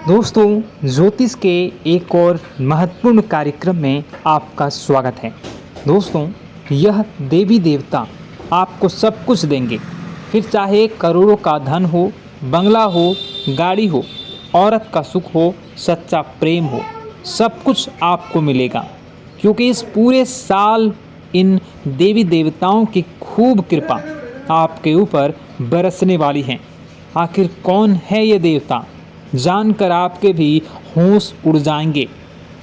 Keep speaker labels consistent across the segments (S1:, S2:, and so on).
S1: दोस्तों, ज्योतिष के एक और महत्वपूर्ण कार्यक्रम में आपका स्वागत है। दोस्तों, यह देवी देवता आपको सब कुछ देंगे, फिर चाहे करोड़ों का धन हो, बंगला हो, गाड़ी हो, औरत का सुख हो, सच्चा प्रेम हो, सब कुछ आपको मिलेगा। क्योंकि इस पूरे साल इन देवी देवताओं की खूब कृपा आपके ऊपर बरसने वाली है। आखिर कौन है ये देवता, जानकर आपके भी होश उड़ जाएंगे,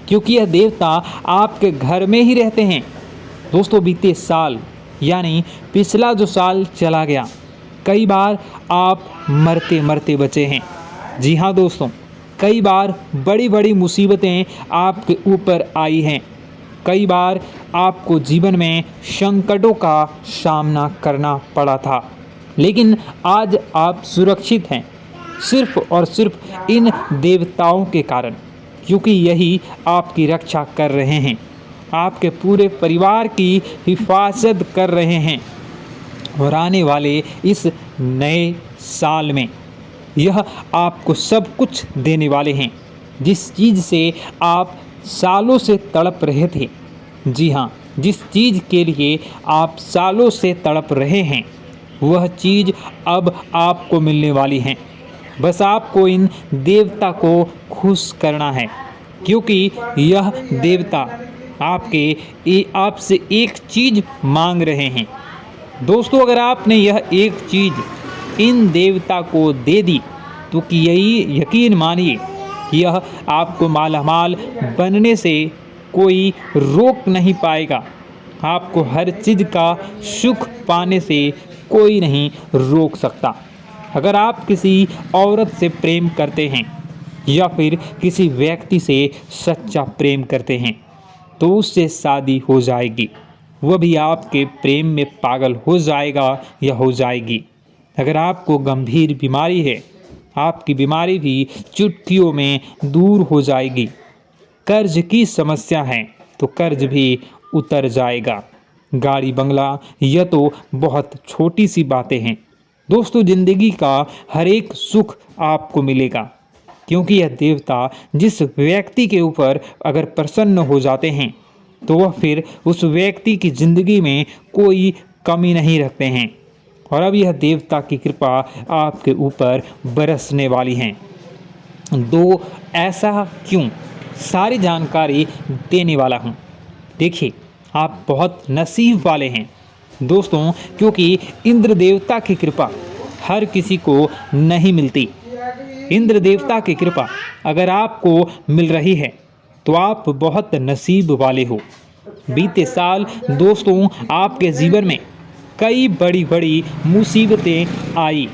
S1: क्योंकि यह देवता आपके घर में ही रहते हैं। दोस्तों, बीते साल यानी पिछला जो साल चला गया, कई बार आप मरते मरते बचे हैं। जी हाँ दोस्तों, कई बार बड़ी बड़ी मुसीबतें आपके ऊपर आई हैं। कई बार आपको जीवन में संकटों का सामना करना पड़ा था, लेकिन आज आप सुरक्षित हैं, सिर्फ और सिर्फ इन देवताओं के कारण, क्योंकि यही आपकी रक्षा कर रहे हैं, आपके पूरे परिवार की हिफाजत कर रहे हैं। और आने वाले इस नए साल में यह आपको सब कुछ देने वाले हैं, जिस चीज़ से आप सालों से तड़प रहे थे। जी हाँ, जिस चीज़ के लिए आप सालों से तड़प रहे हैं, वह चीज़ अब आपको मिलने वाली है। बस आपको इन देवता को खुश करना है, क्योंकि यह देवता आपसे एक चीज़ मांग रहे हैं। दोस्तों, अगर आपने यह एक चीज़ इन देवता को दे दी, तो कि यही यकीन मानिए, यह आपको मालामाल बनने से कोई रोक नहीं पाएगा। आपको हर चीज़ का सुख पाने से कोई नहीं रोक सकता। अगर आप किसी औरत से प्रेम करते हैं या फिर किसी व्यक्ति से सच्चा प्रेम करते हैं, तो उससे शादी हो जाएगी। वह भी आपके प्रेम में पागल हो जाएगा या हो जाएगी। अगर आपको गंभीर बीमारी है, आपकी बीमारी भी चुटकियों में दूर हो जाएगी। कर्ज की समस्या है तो कर्ज भी उतर जाएगा। गाड़ी बंगला, यह तो बहुत छोटी सी बातें हैं। दोस्तों, जिंदगी का हर एक सुख आपको मिलेगा, क्योंकि यह देवता जिस व्यक्ति के ऊपर अगर प्रसन्न हो जाते हैं, तो वह फिर उस व्यक्ति की ज़िंदगी में कोई कमी नहीं रखते हैं। और अब यह देवता की कृपा आपके ऊपर बरसने वाली है। ऐसा क्यों, सारी जानकारी देने वाला हूँ। देखिए, आप बहुत नसीब वाले हैं दोस्तों, क्योंकि इंद्र देवता की कृपा हर किसी को नहीं मिलती। इंद्र देवता की कृपा अगर आपको मिल रही है, तो आप बहुत नसीब वाले हो। बीते साल दोस्तों, आपके जीवन में कई बड़ी बड़ी मुसीबतें आई।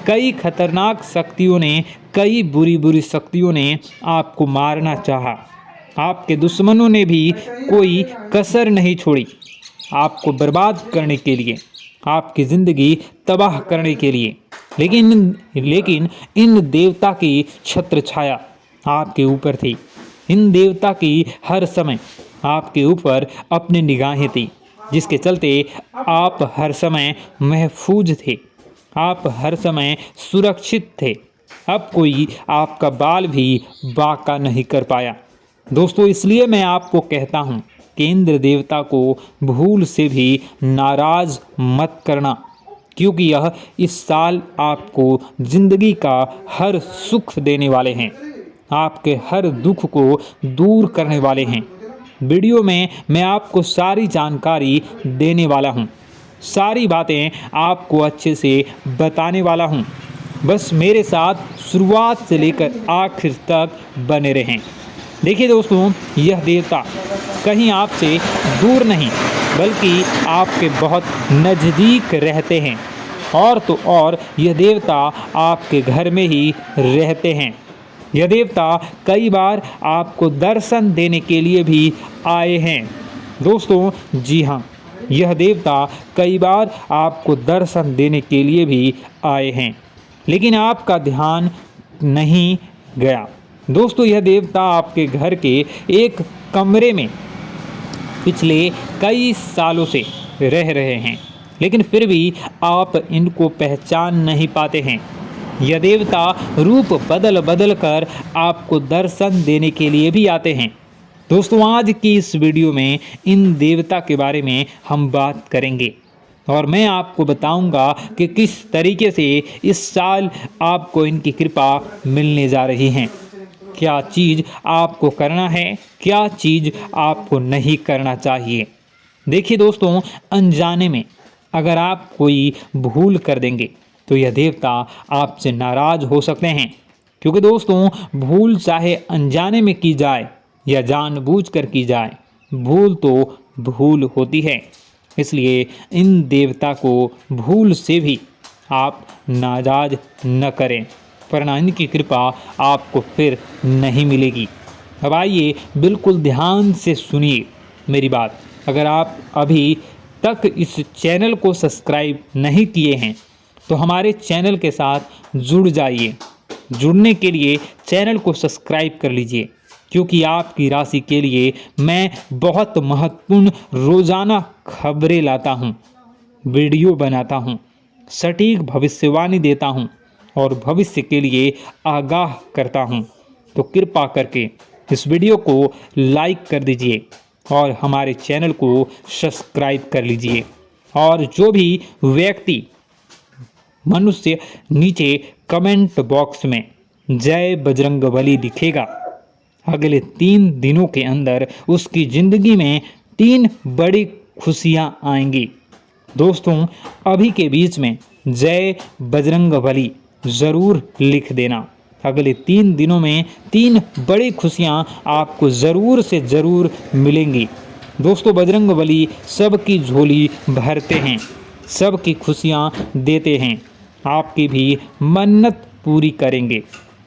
S1: कई खतरनाक शक्तियों ने, कई बुरी बुरी शक्तियों ने आपको मारना चाहा। आपके दुश्मनों ने भी कोई कसर नहीं छोड़ी आपको बर्बाद करने के लिए, आपकी ज़िंदगी तबाह करने के लिए। लेकिन इन देवता की छत्र छाया आपके ऊपर थी। इन देवता की हर समय आपके ऊपर अपनी निगाहें थी, जिसके चलते आप हर समय महफूज थे, आप हर समय सुरक्षित थे। अब कोई आपका बाल भी बांका नहीं कर पाया। दोस्तों, इसलिए मैं आपको कहता हूँ कि इंद्र देवता को भूल से भी नाराज़ मत करना, क्योंकि यह इस साल आपको ज़िंदगी का हर सुख देने वाले हैं, आपके हर दुख को दूर करने वाले हैं। वीडियो में मैं आपको सारी जानकारी देने वाला हूँ, सारी बातें आपको अच्छे से बताने वाला हूँ। बस मेरे साथ शुरुआत से लेकर आखिर तक बने रहें। देखिए दोस्तों, यह देवता कहीं आपसे दूर नहीं, बल्कि आपके बहुत नज़दीक रहते हैं। और तो और यह देवता आपके घर में ही रहते हैं। यह देवता कई बार आपको दर्शन देने के लिए भी आए हैं। दोस्तों, जी हाँ, यह देवता कई बार आपको दर्शन देने के लिए भी आए हैं, लेकिन आपका ध्यान नहीं गया। दोस्तों, यह देवता आपके घर के एक कमरे में पिछले कई सालों से रह रहे हैं, लेकिन फिर भी आप इनको पहचान नहीं पाते हैं। यह देवता रूप बदल बदल कर आपको दर्शन देने के लिए भी आते हैं। दोस्तों, आज की इस वीडियो में इन देवता के बारे में हम बात करेंगे और मैं आपको बताऊंगा कि किस तरीके से इस साल आपको इनकी कृपा मिलने जा रही है। क्या चीज़ आपको करना है, क्या चीज़ आपको नहीं करना चाहिए। देखिए दोस्तों, अनजाने में अगर आप कोई भूल कर देंगे तो यह देवता आपसे नाराज हो सकते हैं, क्योंकि दोस्तों भूल चाहे अनजाने में की जाए या जानबूझकर की जाए, भूल तो भूल होती है। इसलिए इन देवता को भूल से भी आप नाराज न करें, वरना इनकी कृपा आपको फिर नहीं मिलेगी। अब आइए बिल्कुल ध्यान से सुनिए मेरी बात। अगर आप अभी तक इस चैनल को सब्सक्राइब नहीं किए हैं तो हमारे चैनल के साथ जुड़ जाइए। जुड़ने के लिए चैनल को सब्सक्राइब कर लीजिए, क्योंकि आपकी राशि के लिए मैं बहुत महत्वपूर्ण रोजाना खबरें लाता हूं, वीडियो बनाता हूं, सटीक भविष्यवाणी देता हूं और भविष्य के लिए आगाह करता हूं। तो कृपा करके इस वीडियो को लाइक कर दीजिए और हमारे चैनल को सब्सक्राइब कर लीजिए। और जो भी व्यक्ति मनुष्य नीचे कमेंट बॉक्स में जय बजरंगबली लिखेगा, अगले 3 दिनों के अंदर उसकी ज़िंदगी में 3 बड़ी खुशियां आएंगी। दोस्तों, अभी के बीच में जय बजरंगबली ज़रूर लिख देना। अगले 3 दिनों में 3 बड़ी खुशियां आपको ज़रूर से ज़रूर मिलेंगी। दोस्तों, बजरंगबली सबकी झोली भरते हैं, सबकी खुशियां देते हैं, आपकी भी मन्नत पूरी करेंगे।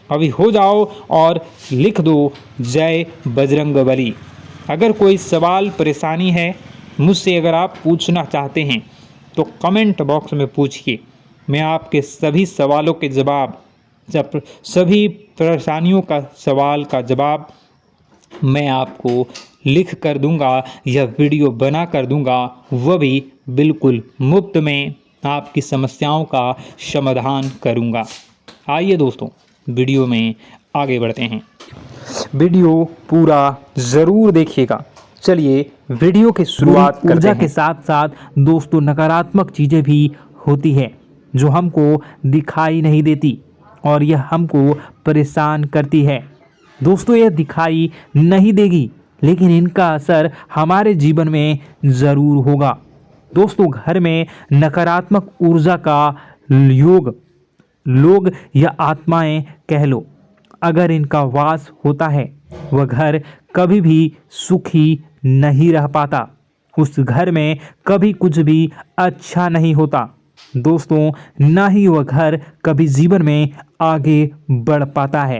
S1: अभी हो जाओ और लिख दो जय बजरंगबली। अगर कोई सवाल परेशानी है मुझसे, अगर आप पूछना चाहते हैं तो कमेंट बॉक्स में पूछिए। मैं आपके सभी सवालों के जवाब, सभी परेशानियों का सवाल का जवाब मैं आपको लिख कर दूंगा या वीडियो बना कर दूंगा, वह भी बिल्कुल मुफ्त में आपकी समस्याओं का समाधान करूंगा। आइए दोस्तों, वीडियो में आगे बढ़ते हैं। वीडियो पूरा ज़रूर देखिएगा। चलिए वीडियो की शुरुआत करते हैं। ऊर्जा के साथ साथ दोस्तों नकारात्मक चीज़ें भी होती है जो हमको दिखाई नहीं देती और यह हमको परेशान करती है। दोस्तों, यह दिखाई नहीं देगी लेकिन इनका असर हमारे जीवन में ज़रूर होगा। दोस्तों, घर में नकारात्मक ऊर्जा का योग, लोग या आत्माएं कह लो, अगर इनका वास होता है वह घर कभी भी सुखी नहीं रह पाता। उस घर में कभी कुछ भी अच्छा नहीं होता। दोस्तों, ना ही वह घर कभी जीवन में आगे बढ़ पाता है।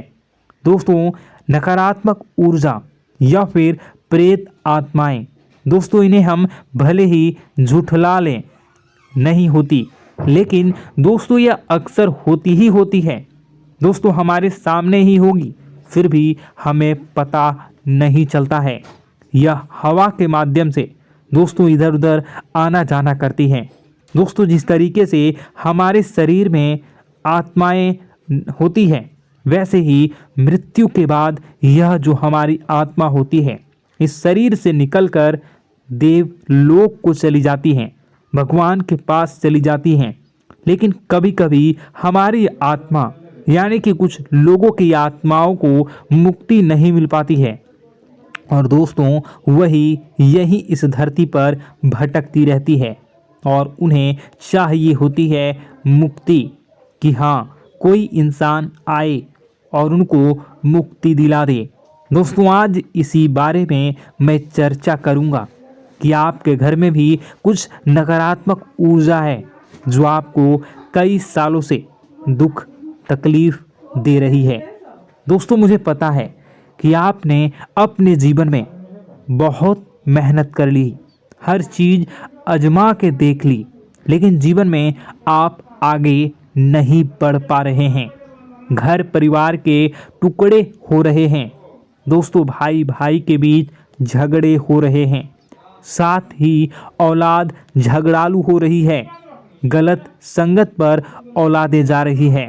S1: दोस्तों, नकारात्मक ऊर्जा या फिर प्रेत आत्माएं, दोस्तों इन्हें हम भले ही झुठला लें नहीं होती, लेकिन दोस्तों यह अक्सर होती ही होती है। दोस्तों, हमारे सामने ही होगी, फिर भी हमें पता नहीं चलता है। यह हवा के माध्यम से दोस्तों इधर उधर आना जाना करती हैं। दोस्तों, जिस तरीके से हमारे शरीर में आत्माएं होती हैं, वैसे ही मृत्यु के बाद यह जो हमारी आत्मा होती है इस शरीर से निकलकर देवलोक को चली जाती हैं, भगवान के पास चली जाती हैं। लेकिन कभी कभी हमारी आत्मा यानी कि कुछ लोगों की आत्माओं को मुक्ति नहीं मिल पाती है और दोस्तों वही यही इस धरती पर भटकती रहती है और उन्हें चाहिए होती है मुक्ति, कि हाँ कोई इंसान आए और उनको मुक्ति दिला दे। दोस्तों, आज इसी बारे में मैं चर्चा करूंगा कि आपके घर में भी कुछ नकारात्मक ऊर्जा है जो आपको कई सालों से दुख तकलीफ दे रही है। दोस्तों, मुझे पता है कि आपने अपने जीवन में बहुत मेहनत कर ली, हर चीज़ आजमा के देख ली, लेकिन जीवन में आप आगे नहीं बढ़ पा रहे हैं। घर परिवार के टुकड़े हो रहे हैं। दोस्तों, भाई भाई के बीच झगड़े हो रहे हैं, साथ ही औलाद झगड़ालू हो रही है, गलत संगत पर औलादें जा रही है।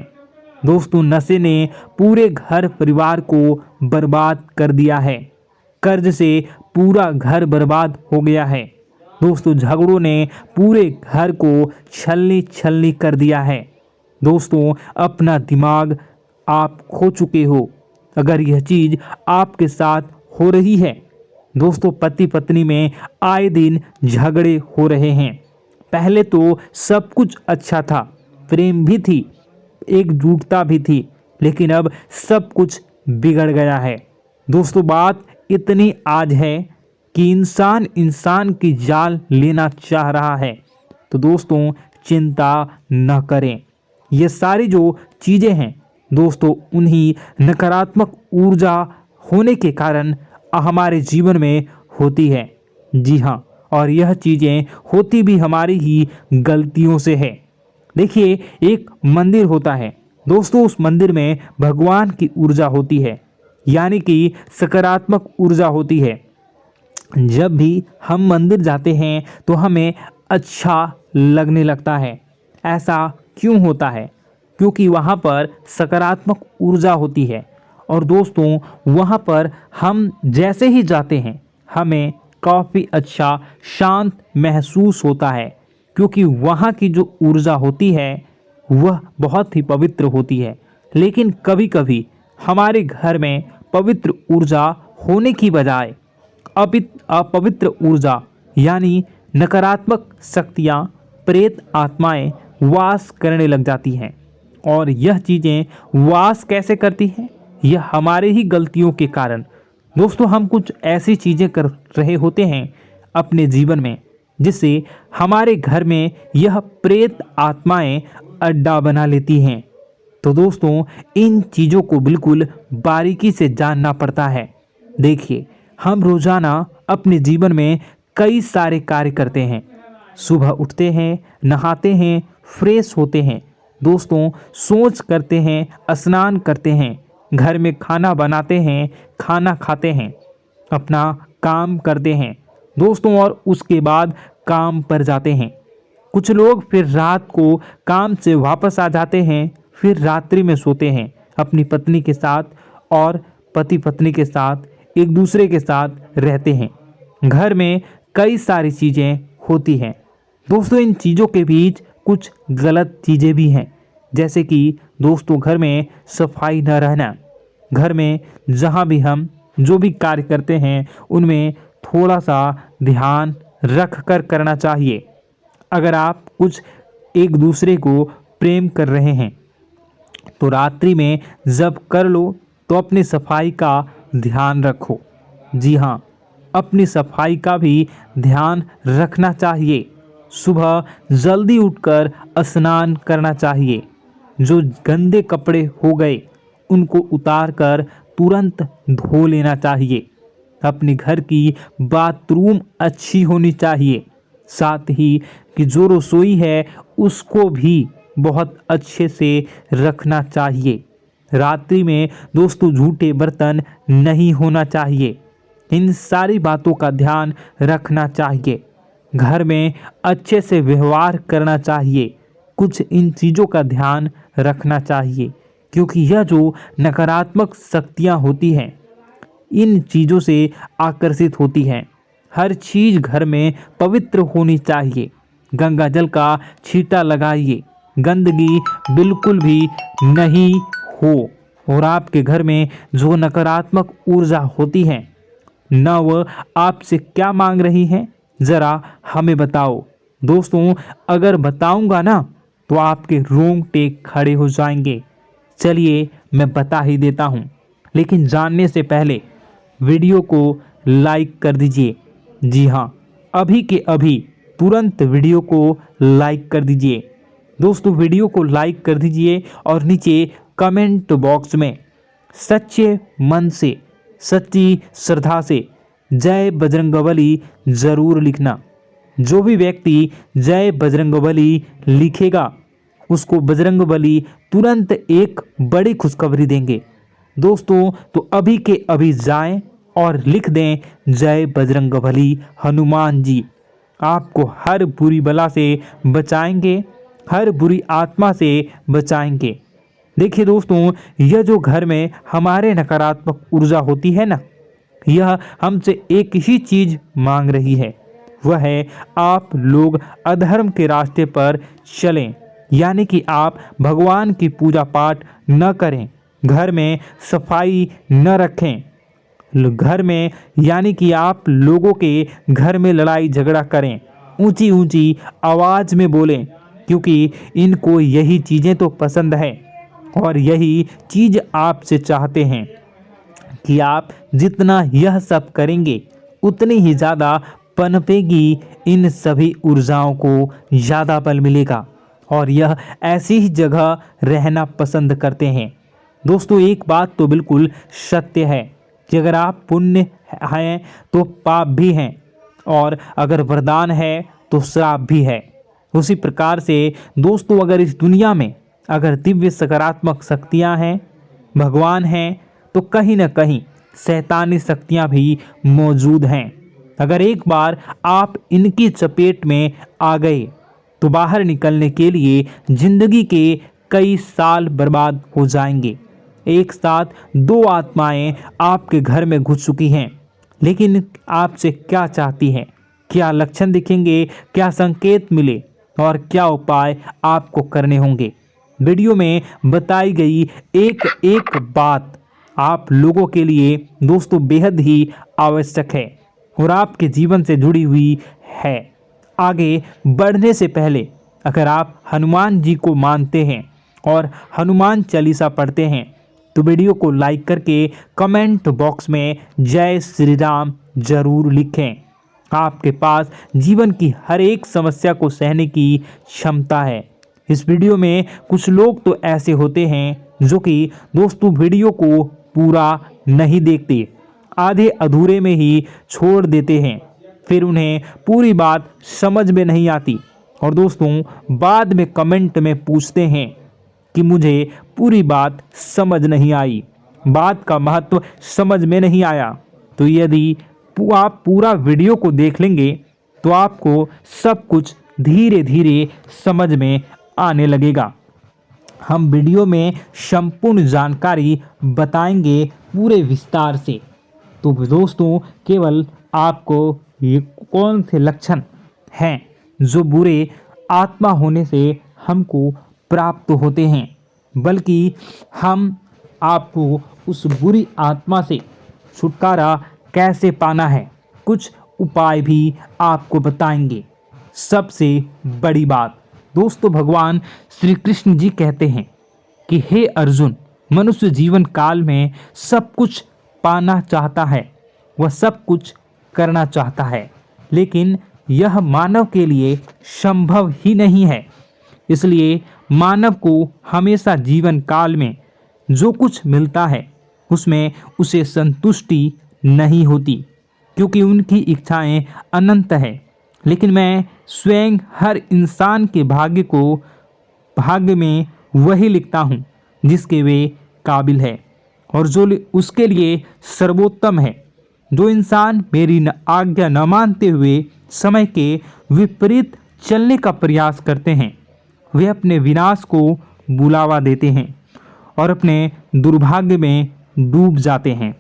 S1: दोस्तों नशे ने पूरे घर परिवार को बर्बाद कर दिया है। कर्ज से पूरा घर बर्बाद हो गया है। दोस्तों झगड़ों ने पूरे घर को छलनी छलनी कर दिया है। दोस्तों अपना दिमाग आप खो चुके हो अगर यह चीज़ आपके साथ हो रही है। दोस्तों पति पत्नी में आए दिन झगड़े हो रहे हैं। पहले तो सब कुछ अच्छा था, प्रेम भी थी, एकजुटता भी थी, लेकिन अब सब कुछ बिगड़ गया है। दोस्तों बात इतनी आज है कि इंसान इंसान की जान लेना चाह रहा है। तो दोस्तों चिंता न करें। ये सारी जो चीज़ें हैं दोस्तों उन्हीं नकारात्मक ऊर्जा होने के कारण हमारे जीवन में होती है। जी हाँ, और यह चीज़ें होती भी हमारी ही गलतियों से है। देखिए एक मंदिर होता है दोस्तों, उस मंदिर में भगवान की ऊर्जा होती है, यानी कि सकारात्मक ऊर्जा होती है। जब भी हम मंदिर जाते हैं तो हमें अच्छा लगने लगता है। ऐसा क्यों होता है? क्योंकि वहाँ पर सकारात्मक ऊर्जा होती है। और दोस्तों वहाँ पर हम जैसे ही जाते हैं हमें काफ़ी अच्छा शांत महसूस होता है, क्योंकि वहाँ की जो ऊर्जा होती है वह बहुत ही पवित्र होती है। लेकिन कभी कभी हमारे घर में पवित्र ऊर्जा होने की बजाय अपवित्र ऊर्जा यानी नकारात्मक शक्तियाँ, प्रेत आत्माएं वास करने लग जाती हैं। और यह चीज़ें वास कैसे करती हैं? यह हमारे ही गलतियों के कारण। दोस्तों हम कुछ ऐसी चीज़ें कर रहे होते हैं अपने जीवन में जिससे हमारे घर में यह प्रेत आत्माएं अड्डा बना लेती हैं। तो दोस्तों इन चीज़ों को बिल्कुल बारीकी से जानना पड़ता है। देखिए हम रोज़ाना अपने जीवन में कई सारे कार्य करते हैं। सुबह उठते हैं, नहाते हैं, फ्रेश होते हैं, दोस्तों सोच करते हैं, स्नान करते हैं, घर में खाना बनाते हैं, खाना खाते हैं, अपना काम करते हैं दोस्तों, और उसके बाद काम पर जाते हैं। कुछ लोग फिर रात को काम से वापस आ जाते हैं, फिर रात्रि में सोते हैं अपनी पत्नी के साथ, और पति पत्नी के साथ एक दूसरे के साथ रहते हैं। घर में कई सारी चीज़ें होती हैं दोस्तों। इन चीज़ों के बीच कुछ गलत चीज़ें भी हैं, जैसे कि दोस्तों घर में सफाई न रहना। घर में जहाँ भी हम जो भी कार्य करते हैं उनमें थोड़ा सा ध्यान रख कर करना चाहिए। अगर आप कुछ एक दूसरे को प्रेम कर रहे हैं तो रात्रि में जब कर लो तो अपनी सफाई का ध्यान रखो। जी हाँ, अपनी सफाई का भी ध्यान रखना चाहिए। सुबह जल्दी उठकर स्नान करना चाहिए। जो गंदे कपड़े हो गए उनको उतार कर तुरंत धो लेना चाहिए। अपने घर की बाथरूम अच्छी होनी चाहिए। साथ ही कि जो रसोई है उसको भी बहुत अच्छे से रखना चाहिए। रात्रि में दोस्तों झूठे बर्तन नहीं होना चाहिए। इन सारी बातों का ध्यान रखना चाहिए। घर में अच्छे से व्यवहार करना चाहिए। कुछ इन चीज़ों का ध्यान रखना चाहिए, क्योंकि यह जो नकारात्मक शक्तियाँ होती हैं इन चीज़ों से आकर्षित होती हैं। हर चीज़ घर में पवित्र होनी चाहिए। गंगा जल का छींटा लगाइए, गंदगी बिल्कुल भी नहीं हो। और आपके घर में जो नकारात्मक ऊर्जा होती है न वह आपसे क्या मांग रही है, ज़रा हमें बताओ। दोस्तों अगर बताऊंगा ना तो आपके रोंगटे खड़े हो जाएंगे। चलिए मैं बता ही देता हूं, लेकिन जानने से पहले वीडियो को लाइक कर दीजिए। जी हाँ, अभी के अभी तुरंत वीडियो को लाइक कर दीजिए। दोस्तों वीडियो को लाइक कर दीजिए और नीचे कमेंट बॉक्स में सच्चे मन से, सच्ची श्रद्धा से जय बजरंगबली ज़रूर लिखना। जो भी व्यक्ति जय बजरंगबली लिखेगा उसको बजरंगबली तुरंत एक बड़ी खुशखबरी देंगे। दोस्तों तो अभी के अभी जाएं और लिख दें जय बजरंगबली हनुमान जी। आपको हर बुरी बला से बचाएंगे, हर बुरी आत्मा से बचाएंगे। देखिए दोस्तों, यह जो घर में हमारे नकारात्मक ऊर्जा होती है ना, यह हमसे एक ही चीज मांग रही है, वह है आप लोग अधर्म के रास्ते पर चलें, यानी कि आप भगवान की पूजा पाठ न करें, घर में सफाई न रखें, घर में यानी कि आप लोगों के घर में लड़ाई झगड़ा करें, ऊंची ऊंची आवाज में बोलें, क्योंकि इनको यही चीज़ें तो पसंद है और यही चीज़ आपसे चाहते हैं कि आप जितना यह सब करेंगे उतनी ही ज़्यादा पनपेगी, इन सभी ऊर्जाओं को ज़्यादा बल मिलेगा और यह ऐसी ही जगह रहना पसंद करते हैं। दोस्तों, एक बात तो बिल्कुल सत्य है कि अगर आप पुण्य हैं तो पाप भी हैं और अगर वरदान है तो श्राप भी है। उसी प्रकार से दोस्तों, अगर इस दुनिया में अगर दिव्य सकारात्मक शक्तियां हैं, भगवान हैं, तो कहीं ना कहीं शैतानी शक्तियां भी मौजूद हैं। अगर एक बार आप इनकी चपेट में आ गए तो बाहर निकलने के लिए जिंदगी के कई साल बर्बाद हो जाएंगे। एक साथ दो आत्माएं आपके घर में घुस चुकी हैं, लेकिन आपसे क्या चाहती हैं, क्या लक्षण दिखेंगे, क्या संकेत मिले और क्या उपाय आपको करने होंगे। वीडियो में बताई गई एक एक बात आप लोगों के लिए दोस्तों बेहद ही आवश्यक है और आपके जीवन से जुड़ी हुई है। आगे बढ़ने से पहले अगर आप हनुमान जी को मानते हैं और हनुमान चालीसा पढ़ते हैं तो वीडियो को लाइक करके कमेंट बॉक्स में जय श्री राम जरूर लिखें। आपके पास जीवन की हर एक समस्या को सहने की क्षमता है। इस वीडियो में कुछ लोग तो ऐसे होते हैं जो कि दोस्तों वीडियो को पूरा नहीं देखते, आधे अधूरे में ही छोड़ देते हैं, फिर उन्हें पूरी बात समझ में नहीं आती और दोस्तों बाद में कमेंट में पूछते हैं कि मुझे पूरी बात समझ नहीं आई, बात का महत्व समझ में नहीं आया। तो यदि आप पूरा वीडियो को देख लेंगे तो आपको सब कुछ धीरे धीरे समझ में आने लगेगा। हम वीडियो में संपूर्ण जानकारी बताएंगे पूरे विस्तार से। तो दोस्तों, केवल आपको ये कौन से लक्षण हैं जो बुरे आत्मा होने से हमको प्राप्त होते हैं, बल्कि हम आपको उस बुरी आत्मा से छुटकारा कैसे पाना है, कुछ उपाय भी आपको बताएंगे। सबसे बड़ी बात दोस्तों, भगवान श्री कृष्ण जी कहते हैं कि हे अर्जुन, मनुष्य जीवन काल में सब कुछ पाना चाहता है, वह सब कुछ करना चाहता है, लेकिन यह मानव के लिए संभव ही नहीं है। इसलिए मानव को हमेशा जीवन काल में जो कुछ मिलता है उसमें उसे संतुष्टि नहीं होती, क्योंकि उनकी इच्छाएं अनंत है। लेकिन मैं स्वयं हर इंसान के भाग्य में वही लिखता हूँ जिसके वे काबिल है और जो उसके लिए सर्वोत्तम है। जो इंसान मेरी आज्ञा न मानते हुए समय के विपरीत चलने का प्रयास करते हैं, वे अपने विनाश को बुलावा देते हैं और अपने दुर्भाग्य में डूब जाते हैं।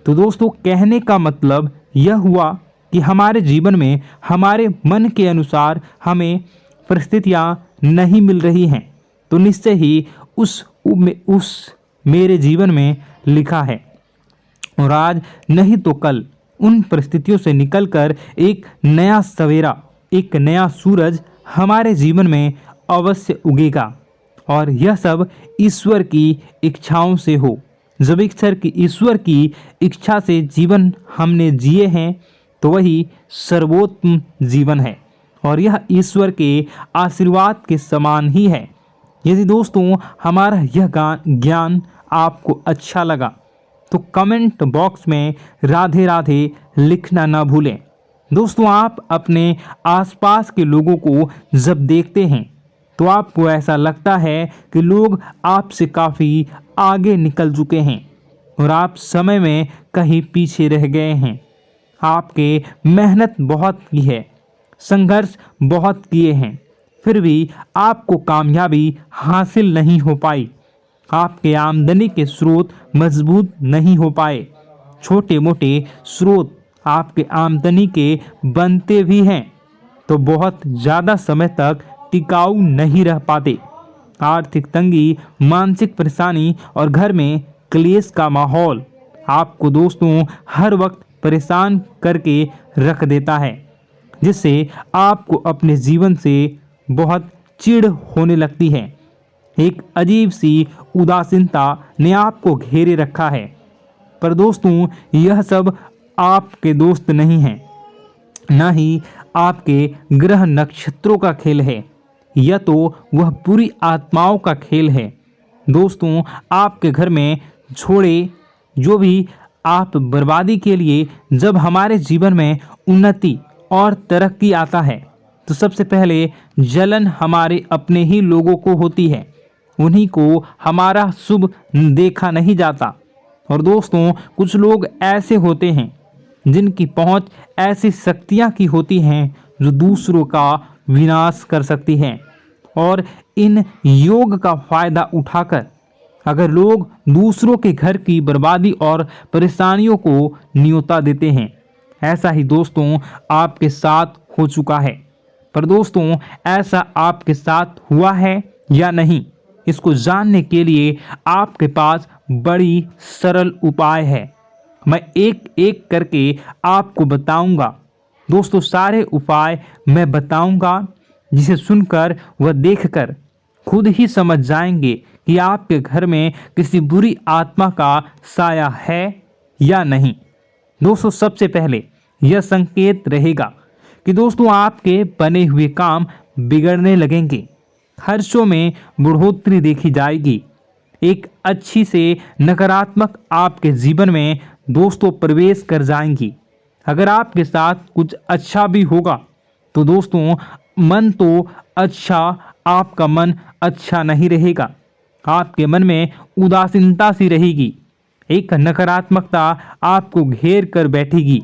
S1: तो दोस्तों, कहने का मतलब यह हुआ कि हमारे जीवन में हमारे मन के अनुसार हमें परिस्थितियां नहीं मिल रही हैं, तो निश्चय ही उस मेरे जीवन में लिखा है और आज नहीं तो कल उन परिस्थितियों से निकलकर एक नया सवेरा, एक नया सूरज हमारे जीवन में अवश्य उगेगा और यह सब ईश्वर की इच्छाओं से हो। जब ईश्वर की इच्छा से जीवन हमने जिए हैं तो वही सर्वोत्तम जीवन है और यह ईश्वर के आशीर्वाद के समान ही है। यदि दोस्तों हमारा यह ज्ञान आपको अच्छा लगा तो कमेंट बॉक्स में राधे राधे लिखना ना भूलें। दोस्तों, आप अपने आसपास के लोगों को जब देखते हैं तो आपको ऐसा लगता है कि लोग आपसे काफ़ी आगे निकल चुके हैं और आप समय में कहीं पीछे रह गए हैं। आपके मेहनत बहुत की है, संघर्ष बहुत किए हैं, फिर भी आपको कामयाबी हासिल नहीं हो पाई। आपके आमदनी के स्रोत मजबूत नहीं हो पाए। छोटे मोटे स्रोत आपके आमदनी के बनते भी हैं तो बहुत ज़्यादा समय तक टिकाऊ नहीं रह पाते। आर्थिक तंगी, मानसिक परेशानी और घर में क्लेश का माहौल आपको दोस्तों हर वक्त परेशान करके रख देता है, जिससे आपको अपने जीवन से बहुत चिढ़ होने लगती है। एक अजीब सी उदासीनता ने आपको घेरे रखा है। पर दोस्तों यह सब आपके दोस्त नहीं हैं, न ही आपके ग्रह नक्षत्रों का खेल है, यह तो वह पूरी आत्माओं का खेल है। दोस्तों आपके घर में छोड़े जो भी आप बर्बादी के लिए जब हमारे जीवन में उन्नति और तरक्की आता है तो सबसे पहले जलन हमारे अपने ही लोगों को होती है, उन्हीं को हमारा शुभ देखा नहीं जाता। और दोस्तों कुछ लोग ऐसे होते हैं जिनकी पहुंच ऐसी शक्तियां की होती हैं जो दूसरों का विनाश कर सकती हैं, और इन योग का फायदा उठाकर अगर लोग दूसरों के घर की बर्बादी और परेशानियों को न्योता देते हैं। ऐसा ही दोस्तों आपके साथ हो चुका है। पर दोस्तों ऐसा आपके साथ हुआ है या नहीं, इसको जानने के लिए आपके पास बड़ी सरल उपाय है। मैं एक एक करके आपको बताऊंगा। दोस्तों सारे उपाय मैं बताऊंगा, जिसे सुनकर व देखकर खुद ही समझ जाएंगे कि आपके घर में किसी बुरी आत्मा का साया है या नहीं। दोस्तों सबसे पहले यह संकेत रहेगा कि दोस्तों आपके बने हुए काम बिगड़ने लगेंगे, खर्चों में बढ़ोतरी देखी जाएगी, एक अच्छी से नकारात्मक आपके जीवन में दोस्तों प्रवेश कर जाएंगी। अगर आपके साथ कुछ अच्छा भी होगा तो दोस्तों मन तो अच्छा, आपका मन अच्छा नहीं रहेगा, आपके मन में उदासीनता सी रहेगी, एक नकारात्मकता आपको घेर कर बैठेगी।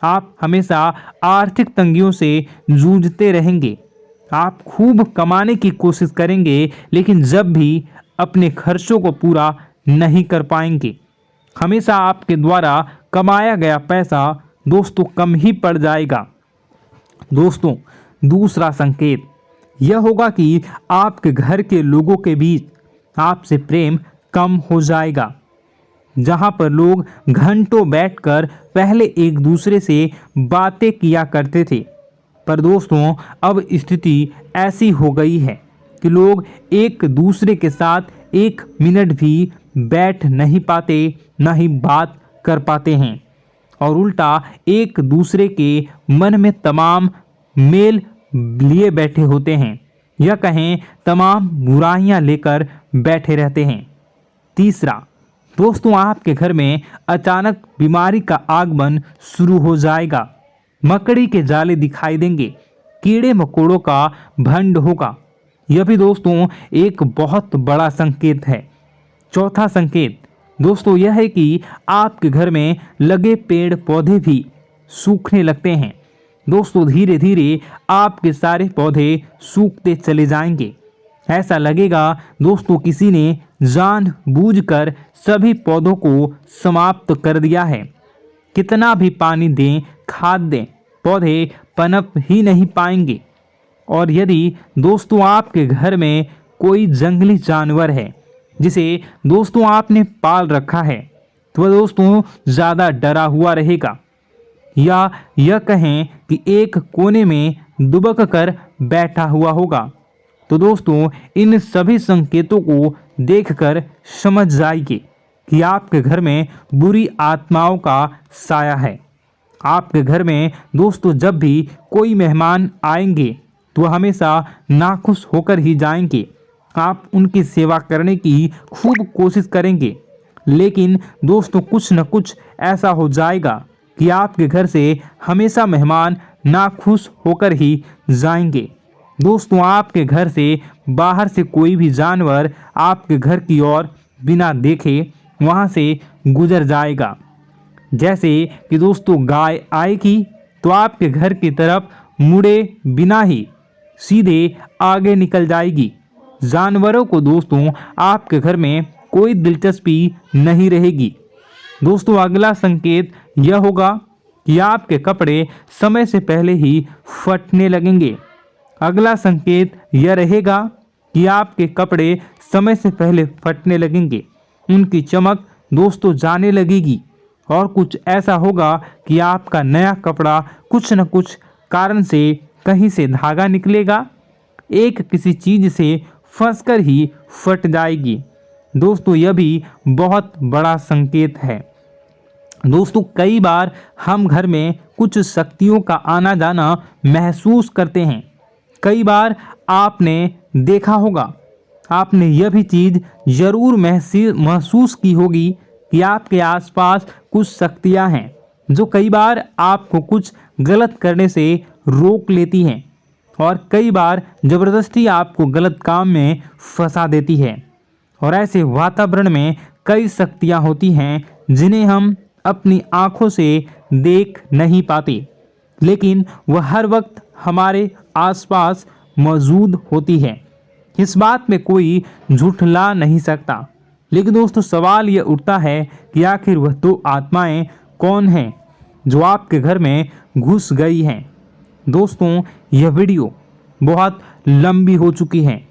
S1: आप हमेशा आर्थिक तंगियों से जूझते रहेंगे। आप खूब कमाने की कोशिश करेंगे लेकिन जब भी अपने खर्चों को पूरा नहीं कर पाएंगे। हमेशा आपके द्वारा कमाया गया पैसा दोस्तों कम ही पड़ जाएगा। दोस्तों दूसरा संकेत यह होगा कि आपके घर के लोगों के बीच आपसे प्रेम कम हो जाएगा। जहां पर लोग घंटों बैठकर पहले एक दूसरे से बातें किया करते थे, पर दोस्तों अब स्थिति ऐसी हो गई है कि लोग एक दूसरे के साथ एक मिनट भी बैठ नहीं पाते, न ही बात कर पाते हैं, और उल्टा एक दूसरे के मन में तमाम मेल लिए बैठे होते हैं, या कहें तमाम बुराइयां लेकर बैठे रहते हैं। तीसरा दोस्तों आपके घर में अचानक बीमारी का आगमन शुरू हो जाएगा। मकड़ी के जाले दिखाई देंगे, कीड़े मकोड़ों का भंड होगा। यह भी दोस्तों एक बहुत बड़ा संकेत है। चौथा संकेत दोस्तों यह है कि आपके घर में लगे पेड़ पौधे भी सूखने लगते हैं। दोस्तों धीरे धीरे आपके सारे पौधे सूखते चले जाएंगे। ऐसा लगेगा दोस्तों किसी ने जानबूझकर सभी पौधों को समाप्त कर दिया है। कितना भी पानी दें, खाद दें, पौधे पनप ही नहीं पाएंगे। और यदि दोस्तों आपके घर में कोई जंगली जानवर है जिसे दोस्तों आपने पाल रखा है तो वह दोस्तों ज़्यादा डरा हुआ रहेगा, या यह कहें कि एक कोने में दुबक कर बैठा हुआ होगा, तो दोस्तों इन सभी संकेतों को देखकर समझ जाइए कि आपके घर में बुरी आत्माओं का साया है। आपके घर में दोस्तों जब भी कोई मेहमान आएंगे तो हमेशा नाखुश होकर ही जाएंगे। आप उनकी सेवा करने की खूब कोशिश करेंगे, लेकिन दोस्तों कुछ न कुछ ऐसा हो जाएगा कि आपके घर से हमेशा मेहमान नाखुश होकर ही जाएंगे। दोस्तों आपके घर से बाहर से कोई भी जानवर आपके घर की ओर बिना देखे वहां से गुजर जाएगा। जैसे कि दोस्तों गाय आएगी तो आपके घर की तरफ मुड़े बिना ही सीधे आगे निकल जाएगी। जानवरों को दोस्तों आपके घर में कोई दिलचस्पी नहीं रहेगी। दोस्तों अगला संकेत यह होगा कि आपके कपड़े समय से पहले ही फटने लगेंगे। अगला संकेत यह रहेगा कि आपके कपड़े समय से पहले फटने लगेंगे, उनकी चमक दोस्तों जाने लगेगी और कुछ ऐसा होगा कि आपका नया कपड़ा कुछ न कुछ कारण से कहीं से धागा निकलेगा, एक किसी चीज से फंसकर ही फट जाएगी। दोस्तों यह भी बहुत बड़ा संकेत है। दोस्तों कई बार हम घर में कुछ शक्तियों का आना जाना महसूस करते हैं। कई बार आपने देखा होगा, आपने यह भी चीज़ ज़रूर महसूस की होगी कि आपके आसपास कुछ शक्तियां हैं जो कई बार आपको कुछ गलत करने से रोक लेती हैं और कई बार ज़बरदस्ती आपको गलत काम में फंसा देती है। और ऐसे वातावरण में कई शक्तियां होती हैं जिन्हें हम अपनी आँखों से देख नहीं पाते, लेकिन वह हर वक्त हमारे आसपास मौजूद होती है। इस बात में कोई झूठला नहीं सकता। लेकिन दोस्तों सवाल यह उठता है कि आखिर वह दो आत्माएं कौन हैं जो आपके घर में घुस गई हैं। दोस्तों यह वीडियो बहुत लंबी हो चुकी है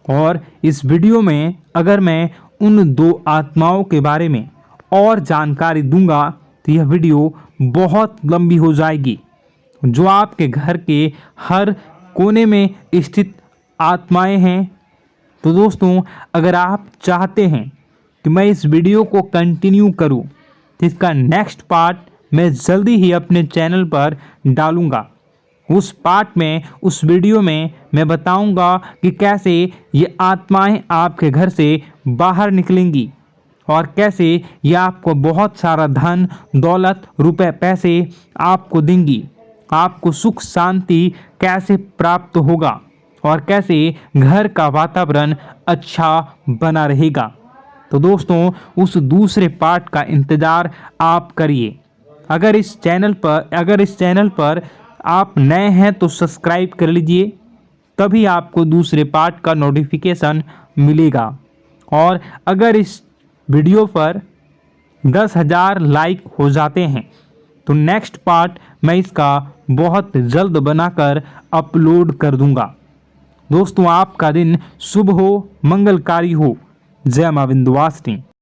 S1: और इस वीडियो में अगर मैं उन दो आत्माओं के बारे में और जानकारी दूंगा तो यह वीडियो बहुत लंबी हो जाएगी, जो आपके घर के हर कोने में स्थित आत्माएं हैं। तो दोस्तों अगर आप चाहते हैं कि मैं इस वीडियो को कंटिन्यू करूं तो इसका नेक्स्ट पार्ट मैं जल्दी ही अपने चैनल पर डालूंगा। उस पार्ट में, उस वीडियो में मैं बताऊंगा कि कैसे ये आत्माएं आपके घर से बाहर निकलेंगी और कैसे ये आपको बहुत सारा धन दौलत रुपए पैसे आपको देंगी, आपको सुख शांति कैसे प्राप्त होगा और कैसे घर का वातावरण अच्छा बना रहेगा। तो दोस्तों उस दूसरे पार्ट का इंतज़ार आप करिए। अगर इस चैनल पर आप नए हैं तो सब्सक्राइब कर लीजिए, तभी आपको दूसरे पार्ट का नोटिफिकेशन मिलेगा। और अगर इस वीडियो पर 10,000 लाइक हो जाते हैं तो नेक्स्ट पार्ट मैं इसका बहुत जल्द बनाकर अपलोड कर दूंगा। दोस्तों आपका दिन शुभ हो, मंगलकारी हो। जय मां विंध्यवासिनी।